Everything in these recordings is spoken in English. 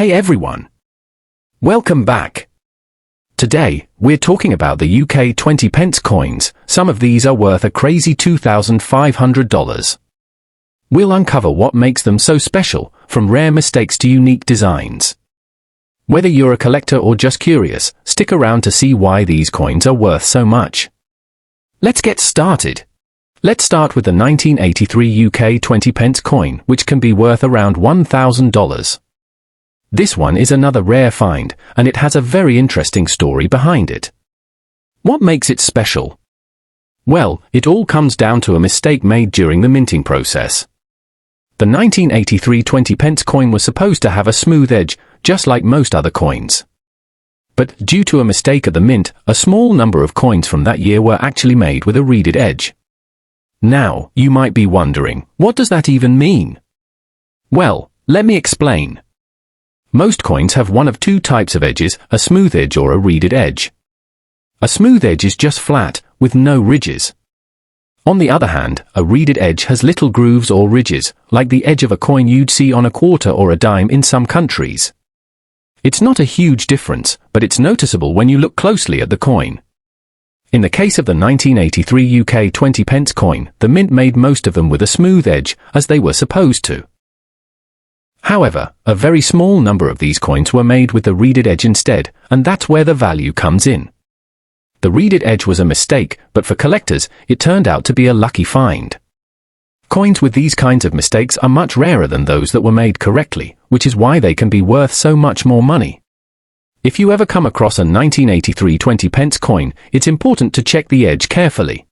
Hey everyone! Welcome back! Today, we're talking about the UK 20 pence coins. Some of these are worth a crazy $2,500. We'll uncover what makes them so special, from rare mistakes to unique designs. Whether you're a collector or just curious, stick around to see why these coins are worth so much. Let's get started. Let's start with the 1983 UK 20 pence coin, which can be worth around $1,000. This one is another rare find, and it has a very interesting story behind it. What makes it special? Well, it all comes down to a mistake made during the minting process. The 1983 20 pence coin was supposed to have a smooth edge, just like most other coins. But due to a mistake at the mint, a small number of coins from that year were actually made with a reeded edge. Now, you might be wondering, what does that even mean? Well, let me explain. Most coins have one of two types of edges, a smooth edge or a reeded edge. A smooth edge is just flat, with no ridges. On the other hand, a reeded edge has little grooves or ridges, like the edge of a coin you'd see on a quarter or a dime in some countries. It's not a huge difference, but it's noticeable when you look closely at the coin. In the case of the 1983 UK 20 pence coin, the mint made most of them with a smooth edge, as they were supposed to. However, a very small number of these coins were made with the reeded edge instead, and that's where the value comes in. The reeded edge was a mistake, but for collectors, it turned out to be a lucky find. Coins with these kinds of mistakes are much rarer than those that were made correctly, which is why they can be worth so much more money. If you ever come across a 1983 20 pence coin, it's important to check the edge carefully.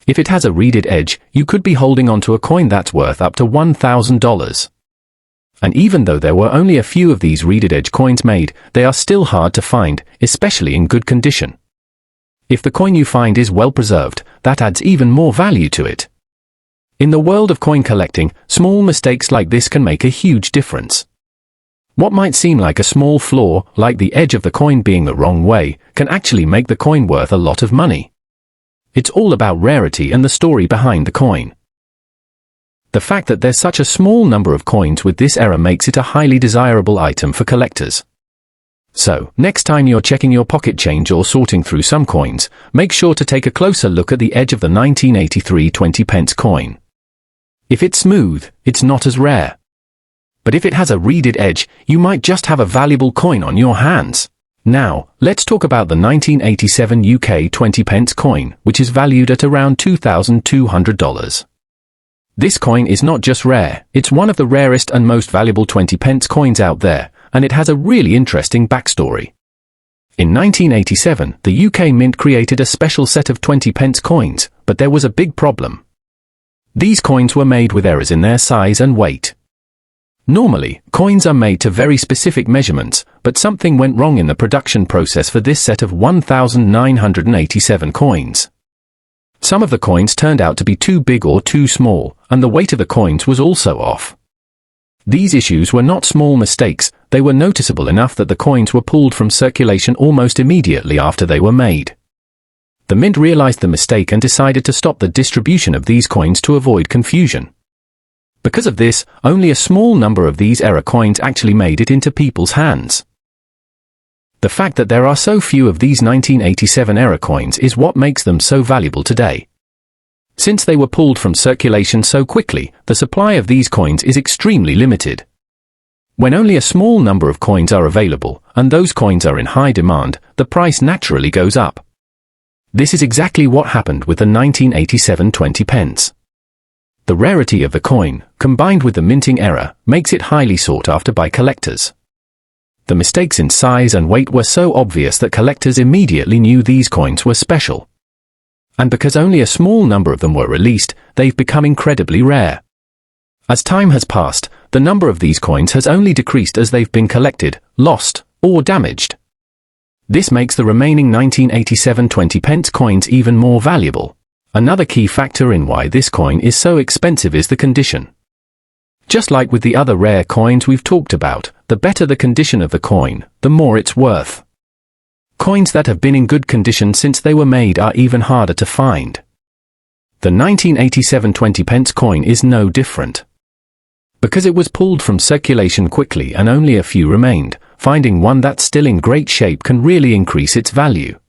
If it has a reeded edge, you could be holding onto a coin that's worth up to $1,000. And even though there were only a few of these reeded edge coins made, they are still hard to find, especially in good condition. If the coin you find is well preserved, that adds even more value to it. In the world of coin collecting, small mistakes like this can make a huge difference. What might seem like a small flaw, like the edge of the coin being the wrong way, can actually make the coin worth a lot of money. It's all about rarity and the story behind the coin. The fact that there's such a small number of coins with this error makes it a highly desirable item for collectors. So, next time you're checking your pocket change or sorting through some coins, make sure to take a closer look at the edge of the 1983 20 pence coin. If it's smooth, it's not as rare. But if it has a reeded edge, you might just have a valuable coin on your hands. Now, let's talk about the 1987 UK 20 pence coin, which is valued at around $2,200. This coin is not just rare, it's one of the rarest and most valuable 20 pence coins out there, and it has a really interesting backstory. In 1987, the UK Mint created a special set of 20 pence coins, but there was a big problem. These coins were made with errors in their size and weight. Normally, coins are made to very specific measurements, but something went wrong in the production process for this set of 1,987 coins. Some of the coins turned out to be too big or too small, and the weight of the coins was also off. These issues were not small mistakes, they were noticeable enough that the coins were pulled from circulation almost immediately after they were made. The mint realized the mistake and decided to stop the distribution of these coins to avoid confusion. Because of this, only a small number of these error coins actually made it into people's hands. The fact that there are so few of these 1987 error coins is what makes them so valuable today. Since they were pulled from circulation so quickly, the supply of these coins is extremely limited. When only a small number of coins are available, and those coins are in high demand, the price naturally goes up. This is exactly what happened with the 1987 20 pence. The rarity of the coin, combined with the minting error, makes it highly sought after by collectors. The mistakes in size and weight were so obvious that collectors immediately knew these coins were special. And because only a small number of them were released, they've become incredibly rare. As time has passed, the number of these coins has only decreased as they've been collected, lost, or damaged. This makes the remaining 1987 20 pence coins even more valuable. Another key factor in why this coin is so expensive is the condition. Just like with the other rare coins we've talked about, the better the condition of the coin, the more it's worth. Coins that have been in good condition since they were made are even harder to find. The 1987 20 pence coin is no different. because it was pulled from circulation quickly and only a few remained. Finding one that's still in great shape can really increase its value.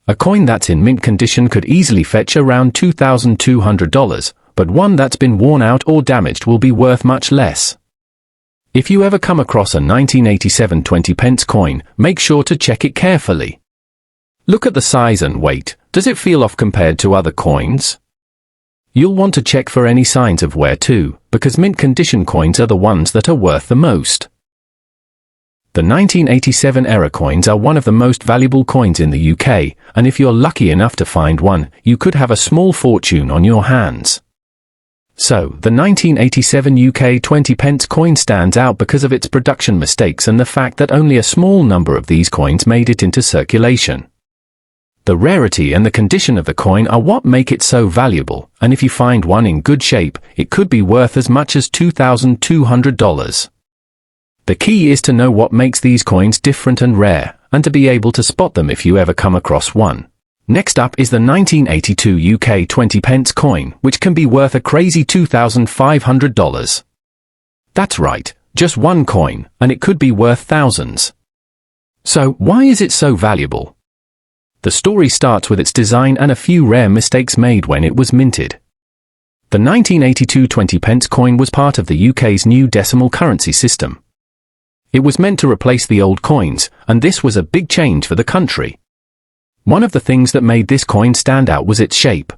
A coin that's in mint condition could easily fetch around $2,200, but one that's been worn out or damaged will be worth much less. If you ever come across a 1987 20p coin, make sure to check it carefully. Look at the size and weight. Does it feel off compared to other coins? You'll want to check for any signs of wear too, because mint condition coins are the ones that are worth the most. The 1987 era coins are one of the most valuable coins in the UK, and if you're lucky enough to find one, you could have a small fortune on your hands. So, the 1987 UK 20p coin stands out because of its production mistakes and the fact that only a small number of these coins made it into circulation. The rarity and the condition of the coin are what make it so valuable, and if you find one in good shape, it could be worth as much as $2,200. The key is to know what makes these coins different and rare, and to be able to spot them if you ever come across one. Next up is the 1982 UK 20p coin, which can be worth a crazy $2,500. That's right, just one coin, and it could be worth thousands. So, why is it so valuable? The story starts with its design and a few rare mistakes made when it was minted. The 1982 20p coin was part of the UK's new decimal currency system. It was meant to replace the old coins, and this was a big change for the country. One of the things that made this coin stand out was its shape.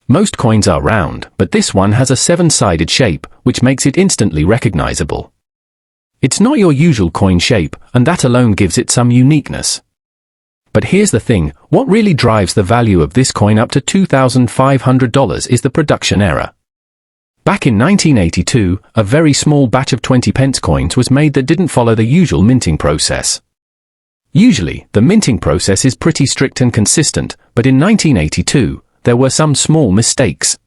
Most coins are round, but this one has a seven-sided shape, which makes it instantly recognizable. It's not your usual coin shape, and that alone gives it some uniqueness. But here's the thing, what really drives the value of this coin up to $2,500 is the production error. Back in 1982, a very small batch of 20p coins was made that didn't follow the usual minting process. Usually, the minting process is pretty strict and consistent, but in 1982, there were some small mistakes.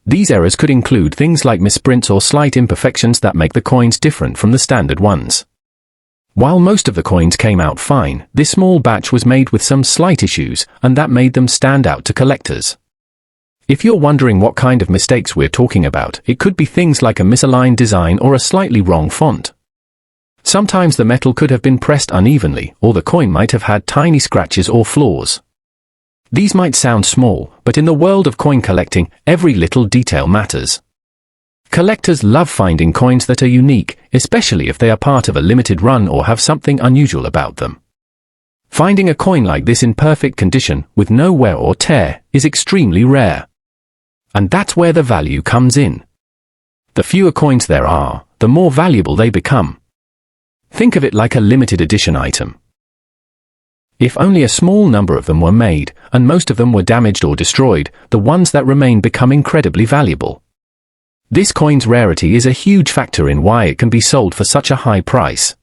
These errors could include things like misprints or slight imperfections that make the coins different from the standard ones. While most of the coins came out fine, this small batch was made with some slight issues, and that made them stand out to collectors. If you're wondering what kind of mistakes we're talking about, it could be things like a misaligned design or a slightly wrong font. Sometimes the metal could have been pressed unevenly, or the coin might have had tiny scratches or flaws. These might sound small, but in the world of coin collecting, every little detail matters. Collectors love finding coins that are unique, especially if they are part of a limited run or have something unusual about them. Finding a coin like this in perfect condition, with no wear or tear, is extremely rare. And that's where the value comes in. The fewer coins there are, the more valuable they become. Think of it like a limited edition item. If only a small number of them were made, and most of them were damaged or destroyed, the ones that remain become incredibly valuable. This coin's rarity is a huge factor in why it can be sold for such a high price.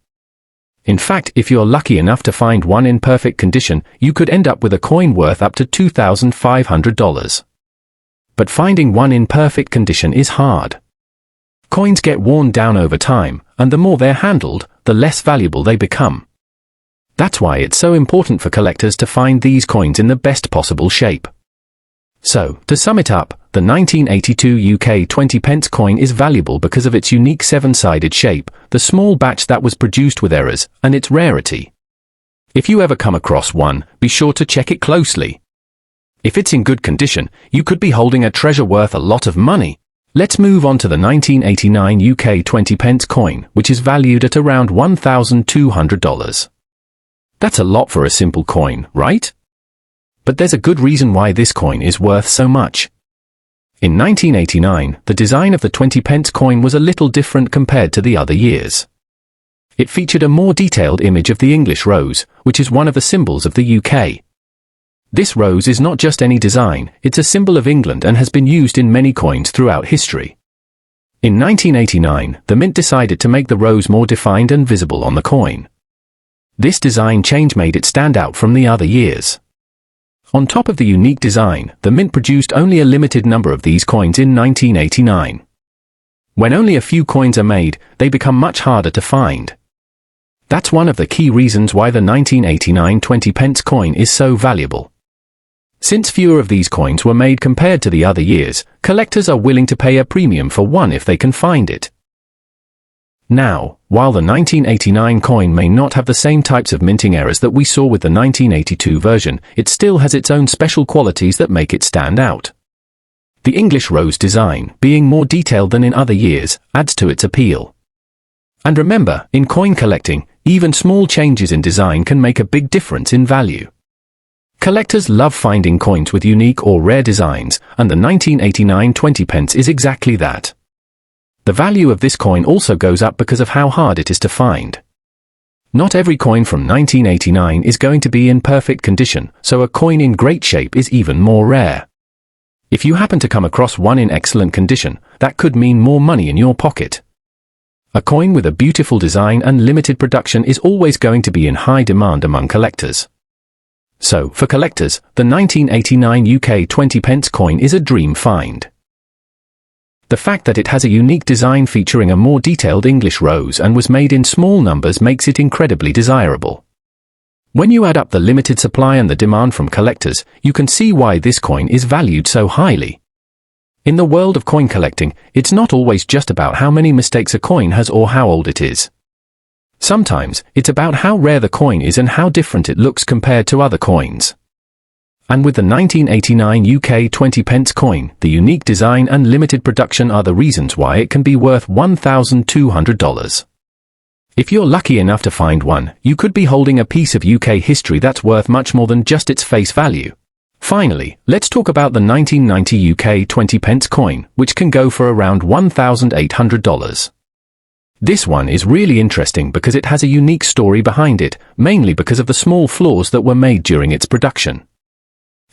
In fact, if you're lucky enough to find one in perfect condition, you could end up with a coin worth up to $2,500. But finding one in perfect condition is hard. Coins get worn down over time, and the more they're handled, the less valuable they become. That's why it's so important for collectors to find these coins in the best possible shape. So, to sum it up, the 1982 UK 20p coin is valuable because of its unique seven-sided shape, the small batch that was produced with errors, and its rarity. If you ever come across one, be sure to check it closely. If it's in good condition, you could be holding a treasure worth a lot of money. Let's move on to the 1989 UK 20p coin, which is valued at around $1,200. That's a lot for a simple coin, right? But there's a good reason why this coin is worth so much. In 1989, the design of the 20p coin was a little different compared to the other years. It featured a more detailed image of the English rose, which is one of the symbols of the UK. This rose is not just any design, it's a symbol of England and has been used in many coins throughout history. In 1989, the mint decided to make the rose more defined and visible on the coin. This design change made it stand out from the other years. On top of the unique design, the mint produced only a limited number of these coins in 1989. When only a few coins are made, they become much harder to find. That's one of the key reasons why the 1989 20p coin is so valuable. Since fewer of these coins were made compared to the other years, collectors are willing to pay a premium for one if they can find it. Now, while the 1989 coin may not have the same types of minting errors that we saw with the 1982 version, it still has its own special qualities that make it stand out. The English rose design, being more detailed than in other years, adds to its appeal. And remember, in coin collecting, even small changes in design can make a big difference in value. Collectors love finding coins with unique or rare designs, and the 1989 20 pence is exactly that. The value of this coin also goes up because of how hard it is to find. Not every coin from 1989 is going to be in perfect condition, so a coin in great shape is even more rare. If you happen to come across one in excellent condition, that could mean more money in your pocket. A coin with a beautiful design and limited production is always going to be in high demand among collectors. So, for collectors, the 1989 UK 20 pence coin is a dream find. The fact that it has a unique design featuring a more detailed English rose and was made in small numbers makes it incredibly desirable. When you add up the limited supply and the demand from collectors, you can see why this coin is valued so highly. In the world of coin collecting, it's not always just about how many mistakes a coin has or how old it is. Sometimes, it's about how rare the coin is and how different it looks compared to other coins. And with the 1989 UK 20 pence coin, the unique design and limited production are the reasons why it can be worth $1,200. If you're lucky enough to find one, you could be holding a piece of UK history that's worth much more than just its face value. Finally, let's talk about the 1990 UK 20 pence coin, which can go for around $1,800. This one is really interesting because it has a unique story behind it, mainly because of the small flaws that were made during its production.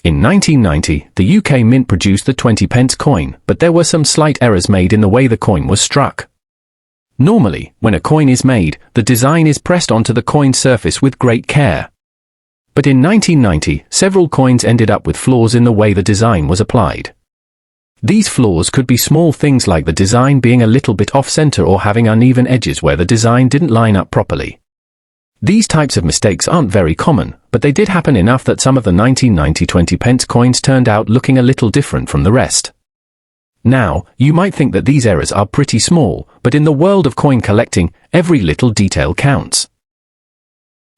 In 1990, the UK Mint produced the 20 pence coin, but there were some slight errors made in the way the coin was struck. Normally, when a coin is made, the design is pressed onto the coin surface with great care. But in 1990, several coins ended up with flaws in the way the design was applied. These flaws could be small things like the design being a little bit off-center or having uneven edges where the design didn't line up properly. These types of mistakes aren't very common, but they did happen enough that some of the 1990 20 pence coins turned out looking a little different from the rest. Now, you might think that these errors are pretty small, but in the world of coin collecting, every little detail counts.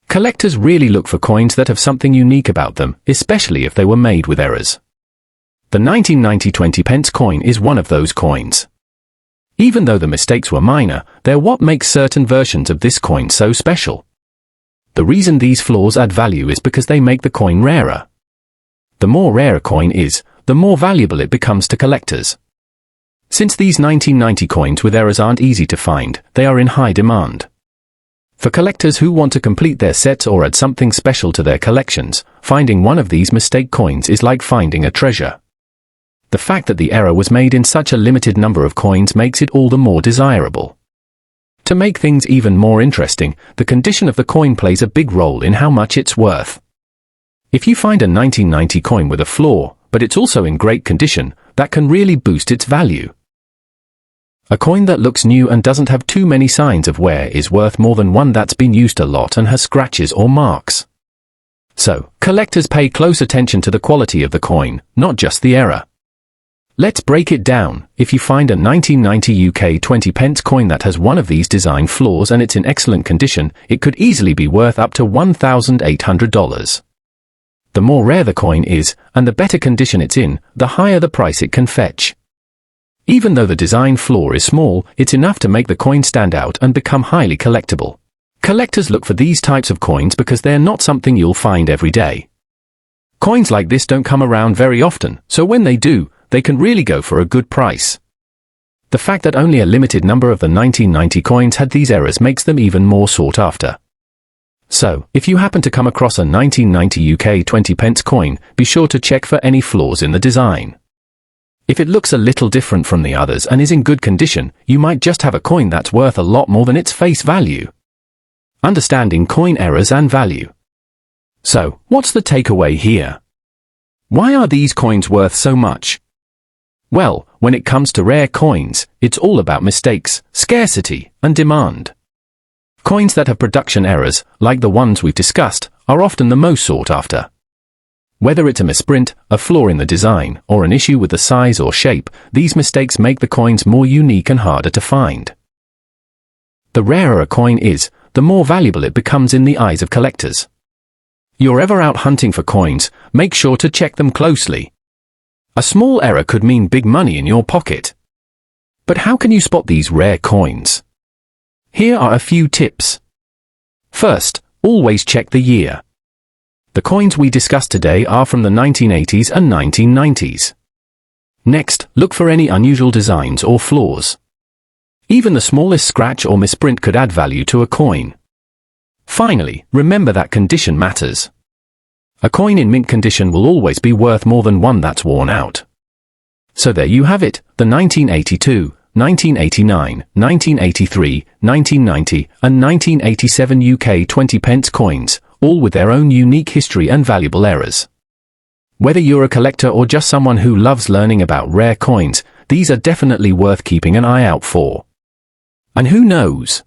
Collectors really look for coins that have something unique about them, especially if they were made with errors. The 1990 20 pence coin is one of those coins. Even though the mistakes were minor, they're what makes certain versions of this coin so special. The reason these flaws add value is because they make the coin rarer. The more rare a coin is, the more valuable it becomes to collectors. Since these 1990 coins with errors aren't easy to find, they are in high demand. For collectors who want to complete their sets or add something special to their collections, finding one of these mistake coins is like finding a treasure. The fact that the error was made in such a limited number of coins makes it all the more desirable. To make things even more interesting, the condition of the coin plays a big role in how much it's worth. If you find a 1990 coin with a flaw, but it's also in great condition, that can really boost its value. A coin that looks new and doesn't have too many signs of wear is worth more than one that's been used a lot and has scratches or marks. So, collectors pay close attention to the quality of the coin, not just the error. Let's break it down. If you find a 1990 UK 20 pence coin that has one of these design flaws and it's in excellent condition, it could easily be worth up to $1,800. The more rare the coin is, and the better condition it's in, the higher the price it can fetch. Even though the design flaw is small, it's enough to make the coin stand out and become highly collectible. Collectors look for these types of coins because they're not something you'll find every day. Coins like this don't come around very often, so when they do, they can really go for a good price. The fact that only a limited number of the 1990 coins had these errors makes them even more sought after. So, if you happen to come across a 1990 UK 20 pence coin, be sure to check for any flaws in the design. If it looks a little different from the others and is in good condition, you might just have a coin that's worth a lot more than its face value. Understanding coin errors and value. So, what's the takeaway here? Why are these coins worth so much? Well, when it comes to rare coins, it's all about mistakes, scarcity, and demand. Coins that have production errors, like the ones we've discussed, are often the most sought after. Whether it's a misprint, a flaw in the design, or an issue with the size or shape, these mistakes make the coins more unique and harder to find. The rarer a coin is, the more valuable it becomes in the eyes of collectors. You're ever out hunting for coins, make sure to check them closely. A small error could mean big money in your pocket. But how can you spot these rare coins? Here are a few tips. First, always check the year. The coins we discussed today are from the 1980s and 1990s. Next, look for any unusual designs or flaws. Even the smallest scratch or misprint could add value to a coin. Finally, remember that condition matters. A coin in mint condition will always be worth more than one that's worn out. So there you have it, the 1982, 1989, 1983, 1990, and 1987 UK 20 pence coins, all with their own unique history and valuable errors. Whether you're a collector or just someone who loves learning about rare coins, these are definitely worth keeping an eye out for. And who knows?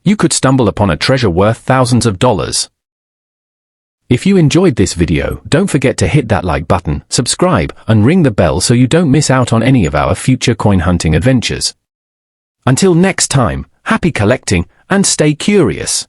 You could stumble upon a treasure worth thousands of dollars. If you enjoyed this video, don't forget to hit that like button, subscribe, and ring the bell so you don't miss out on any of our future coin hunting adventures. Until next time, happy collecting, and stay curious.